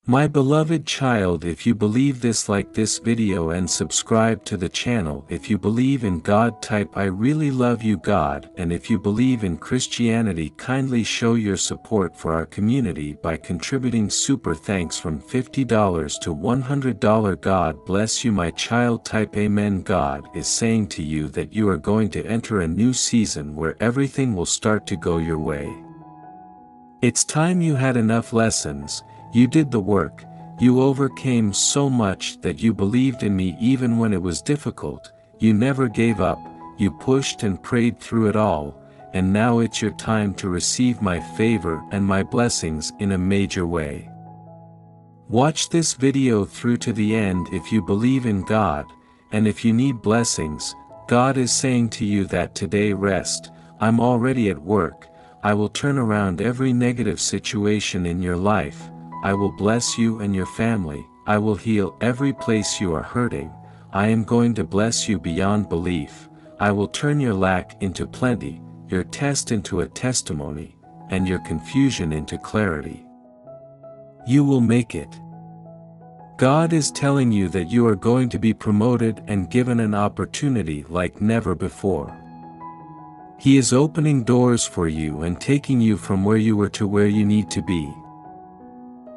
My beloved child, if you believe this, like this video and subscribe to the channel. If you believe in God, type I really love you God, and if you believe in Christianity, kindly show your support for our community by contributing super thanks from $50 to $100. God bless you my child, type Amen. God is saying to you that you are going to enter a new season where everything will start to go your way. It's time you had enough lessons. You did the work, you overcame so much that you believed in me even when it was difficult, you never gave up, you pushed and prayed through it all, and now it's your time to receive my favor and my blessings in a major way. Watch this video through to the end if you believe in God, and if you need blessings, God is saying to you that today rest, I'm already at work, I will turn around every negative situation in your life. I will bless you and your family, I will heal every place you are hurting, I am going to bless you beyond belief, I will turn your lack into plenty, your test into a testimony, and your confusion into clarity. You will make it. God is telling you that you are going to be promoted and given an opportunity like never before. He is opening doors for you and taking you from where you were to where you need to be.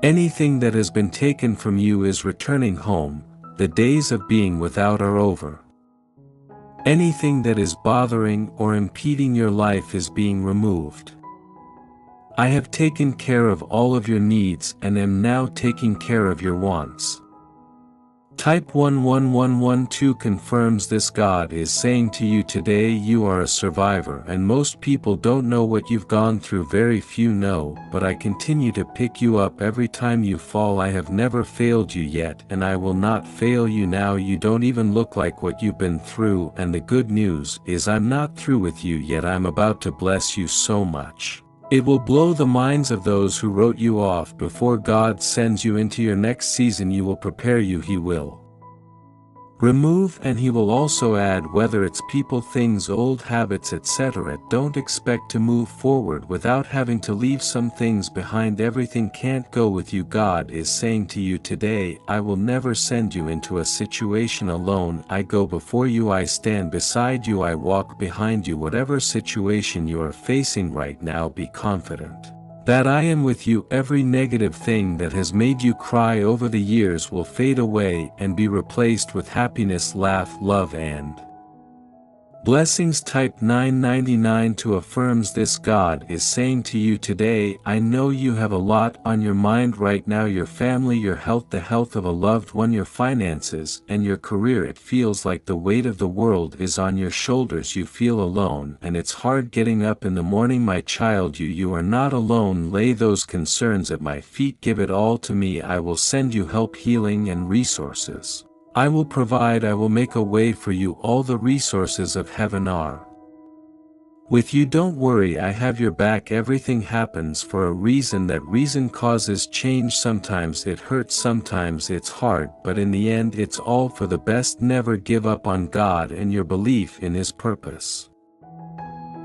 Anything that has been taken from you is returning home, the days of being without are over. Anything that is bothering or impeding your life is being removed. I have taken care of all of your needs and am now taking care of your wants. Type 11112 confirms this. God is saying to you today you are a survivor, and most people don't know what you've gone through, very few know, but I continue to pick you up every time you fall. I have never failed you yet, and I will not fail you now. You don't even look like what you've been through, and the good news is I'm not through with you yet. I'm about to bless you so much. It will blow the minds of those who wrote you off. Before God sends you into your next season, you will prepare you. He will remove and He will also add, whether it's people, things, old habits, etc. Don't expect to move forward without having to leave some things behind. Everything can't go with you. God is saying to you today, I will never send you into a situation alone. I go before you, I stand beside you, I walk behind you. Whatever situation you are facing right now, be confident that I am with you. Every negative thing that has made you cry over the years will fade away and be replaced with happiness, laugh, love and blessings. Type 999 to affirms this. God is saying to you today, I know you have a lot on your mind right now, your family, your health, the health of a loved one, your finances, and your career. It feels like the weight of the world is on your shoulders. You feel alone, and it's hard getting up in the morning. My child, you are not alone. Lay those concerns at my feet. Give it all to me. I will send you help, healing, and resources. I will provide, I will make a way for you. All the resources of heaven are with you. Don't worry, I have your back. Everything happens for a reason. That reason causes change. Sometimes it hurts, sometimes it's hard, but in the end it's all for the best. Never give up on God and your belief in His purpose.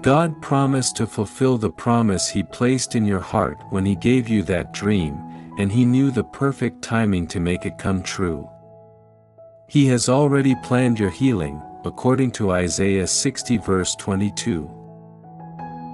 God promised to fulfill the promise He placed in your heart when He gave you that dream, and He knew the perfect timing to make it come true. He has already planned your healing, according to Isaiah 60 verse 22.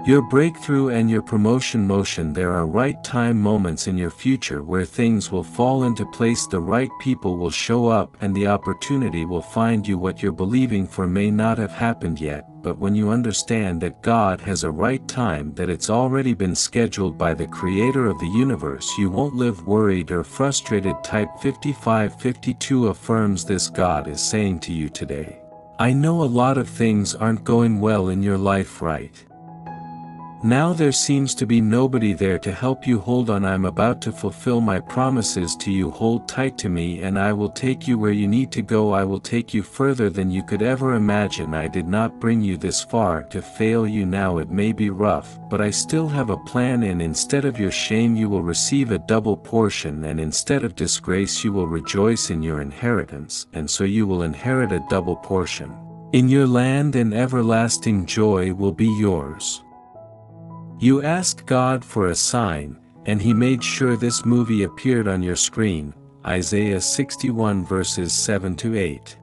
Your breakthrough and your promotion motion. There are right time moments in your future where things will fall into place. The right people will show up and the opportunity will find you. What you're believing for may not have happened yet, but when you understand that God has a right time, that it's already been scheduled by the Creator of the universe, you won't live worried or frustrated. Type 5552 affirms this. God is saying to you today, I know a lot of things aren't going well in your life right now. There seems to be nobody there to help you. Hold on, I'm about to fulfill my promises to you. Hold tight to me and I will take you where you need to go. I will take you further than you could ever imagine. I did not bring you this far to fail you. Now it may be rough, but I still have a plan, and instead of your shame you will receive a double portion, and instead of disgrace you will rejoice in your inheritance, and so you will inherit a double portion in your land, and everlasting joy will be yours. You ask God for a sign, and he made sure this movie appeared on your screen. Isaiah 61 verses 7 to 8.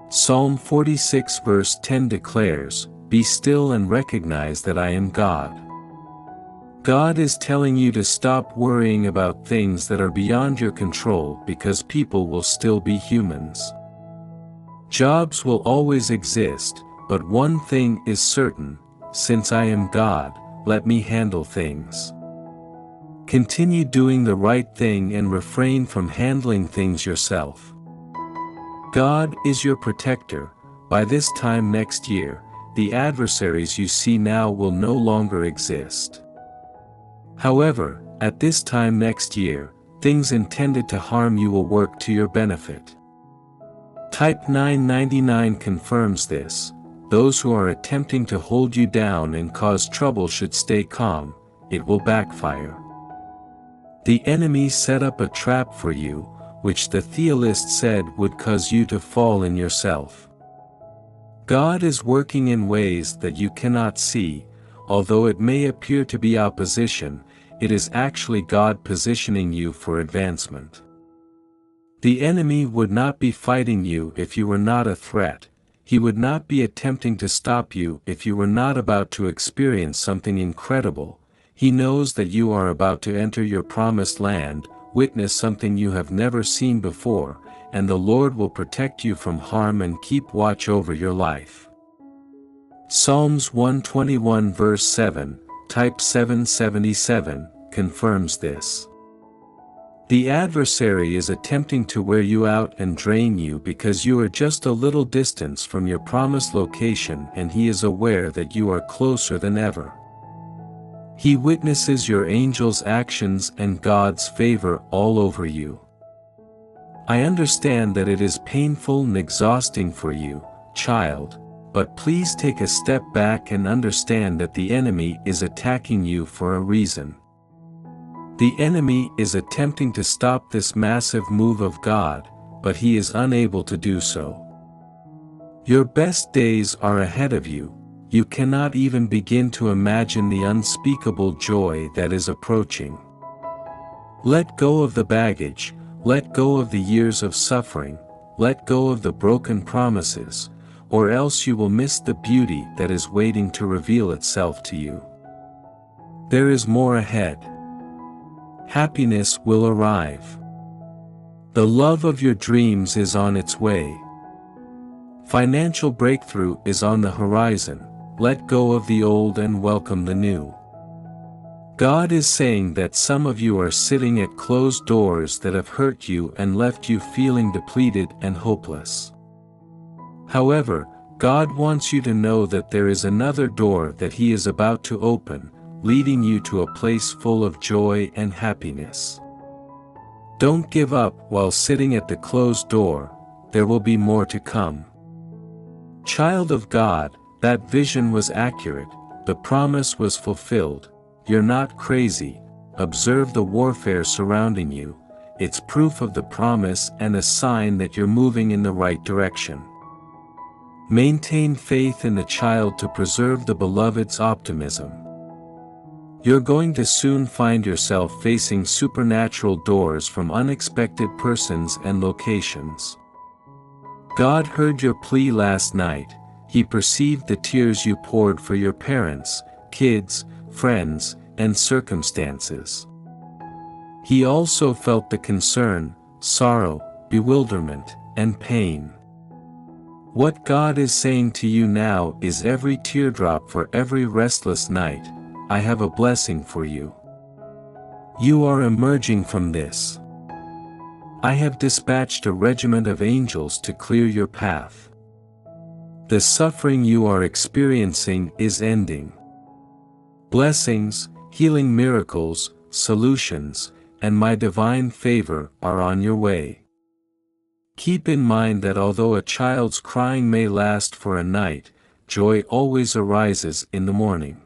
Psalm 46 verse 10 declares, "Be still and recognize that I am God." God is telling you to stop worrying about things that are beyond your control because people will still be humans. Jobs will always exist, but one thing is certain: since I am God, let me handle things. Continue doing the right thing and refrain from handling things yourself. God is your protector. By this time next year, the adversaries you see now will no longer exist. However, at this time next year, things intended to harm you will work to your benefit. Type 999 confirms this. Those who are attempting to hold you down and cause trouble should stay calm. It will backfire. The enemy set up a trap for you, which the theolist said would cause you to fall in yourself. God is working in ways that you cannot see. Although it may appear to be opposition, it is actually God positioning you for advancement. The enemy would not be fighting you if you were not a threat. He would not be attempting to stop you if you were not about to experience something incredible. He knows that you are about to enter your promised land, witness something you have never seen before, and the Lord will protect you from harm and keep watch over your life. Psalms 121 verse 7, type 777, confirms this. The adversary is attempting to wear you out and drain you because you are just a little distance from your promised location, and he is aware that you are closer than ever. He witnesses your angels' actions and God's favor all over you. I understand that it is painful and exhausting for you, child, but please take a step back and understand that the enemy is attacking you for a reason. The enemy is attempting to stop this massive move of God, but he is unable to do so. Your best days are ahead of you. You cannot even begin to imagine the unspeakable joy that is approaching. Let go of the baggage, let go of the years of suffering, let go of the broken promises, or else you will miss the beauty that is waiting to reveal itself to you. There is more ahead. Happiness will arrive. The love of your dreams is on its way. Financial breakthrough is on the horizon. Let go of the old and welcome the new. God is saying that some of you are sitting at closed doors that have hurt you and left you feeling depleted and hopeless. However, God wants you to know that there is another door that He is about to open, leading you to a place full of joy and happiness. Don't give up while sitting at the closed door. There will be more to come. Child of God, that vision was accurate, the promise was fulfilled. You're not crazy. Observe the warfare surrounding you. It's proof of the promise and a sign that you're moving in the right direction. Maintain faith in the child to preserve the beloved's optimism. You're going to soon find yourself facing supernatural doors from unexpected persons and locations. God heard your plea last night. He perceived the tears you poured for your parents, kids, friends, and circumstances. He also felt the concern, sorrow, bewilderment, and pain. What God is saying to you now is every teardrop for every restless night, I have a blessing for you. You are emerging from this. I have dispatched a regiment of angels to clear your path. The suffering you are experiencing is ending. Blessings, healing miracles, solutions, and my divine favor are on your way. Keep in mind that although a child's crying may last for a night, joy always arises in the morning.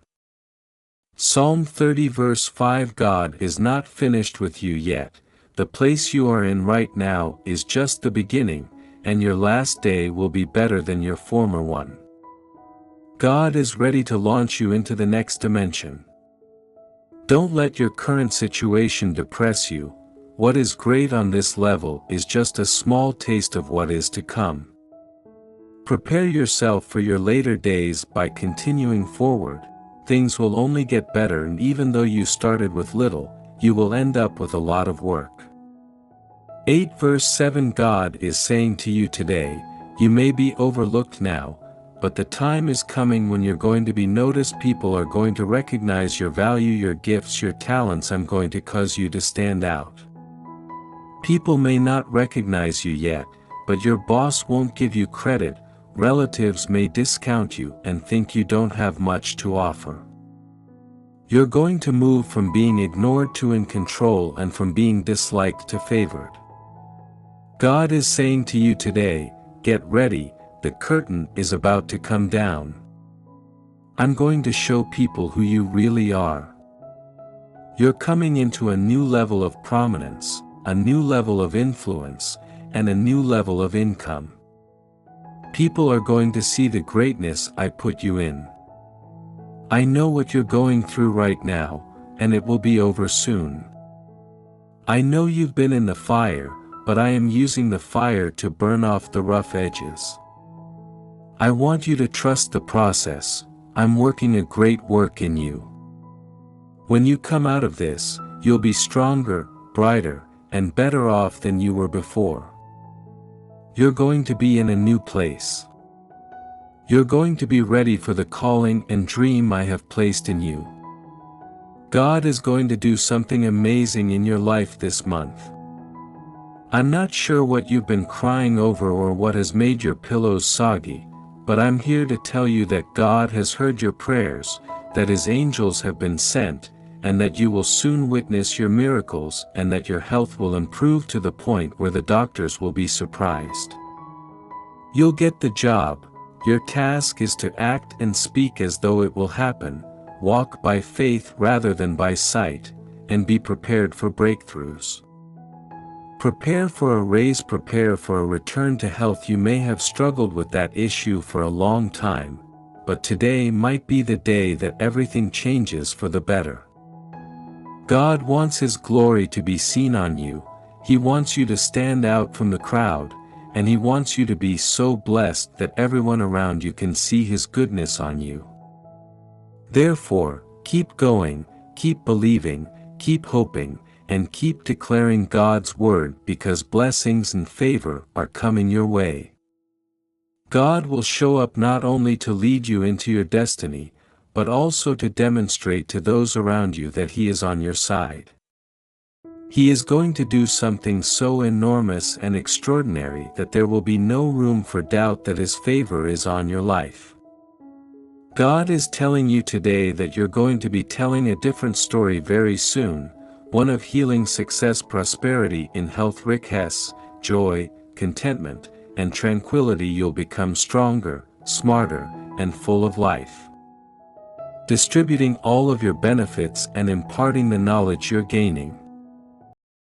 Psalm 30 verse 5. God is not finished with you yet. The place you are in right now is just the beginning, and your last day will be better than your former one. God is ready to launch you into the next dimension. Don't let your current situation depress you. What is great on this level is just a small taste of what is to come. Prepare yourself for your later days by continuing forward. Things will only get better, and even though you started with little, you will end up with a lot of work. 8 verse 7 God is saying to you today, you may be overlooked now, but the time is coming when you're going to be noticed. People are going to recognize your value, your gifts, your talents. I'm going to cause you to stand out. People may not recognize you yet, but your boss won't give you credit. Relatives may discount you and think you don't have much to offer. You're going to move from being ignored to in control, and from being disliked to favored. God is saying to you today, get ready, the curtain is about to come down. I'm going to show people who you really are. You're coming into a new level of prominence, a new level of influence, and a new level of income. People are going to see the greatness I put you in. I know what you're going through right now, and it will be over soon. I know you've been in the fire, but I am using the fire to burn off the rough edges. I want you to trust the process. I'm working a great work in you. When you come out of this, you'll be stronger, brighter, and better off than you were before. You're going to be in a new place. You're going to be ready for the calling and dream I have placed in you. God is going to do something amazing in your life this month. I'm not sure what you've been crying over or what has made your pillows soggy, but I'm here to tell you that God has heard your prayers, that His angels have been sent, and that you will soon witness your miracles, and that your health will improve to the point where the doctors will be surprised. You'll get the job. Your task is to act and speak as though it will happen, walk by faith rather than by sight, and be prepared for breakthroughs. Prepare for a raise, prepare for a return to health. You may have struggled with that issue for a long time, but today might be the day that everything changes for the better. God wants His glory to be seen on you. He wants you to stand out from the crowd, and He wants you to be so blessed that everyone around you can see His goodness on you. Therefore, keep going, keep believing, keep hoping, and keep declaring God's word, because blessings and favor are coming your way. God will show up not only to lead you into your destiny, but also to demonstrate to those around you that He is on your side. He is going to do something so enormous and extraordinary that there will be no room for doubt that His favor is on your life. God is telling you today that you're going to be telling a different story very soon, one of healing, success, prosperity in health, riches, joy, contentment, and tranquility. You'll become stronger, smarter, and full of life, distributing all of your benefits and imparting the knowledge you're gaining.